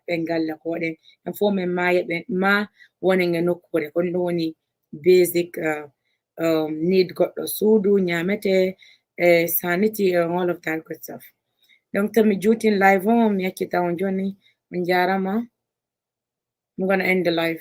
bengal ko den and for me ma wonen no ko de kon woni basic need goddo sudu nyamete sanity and all of that good stuff. Donc to me jutin live on mi akita on joni min jarama I'm going to end the live.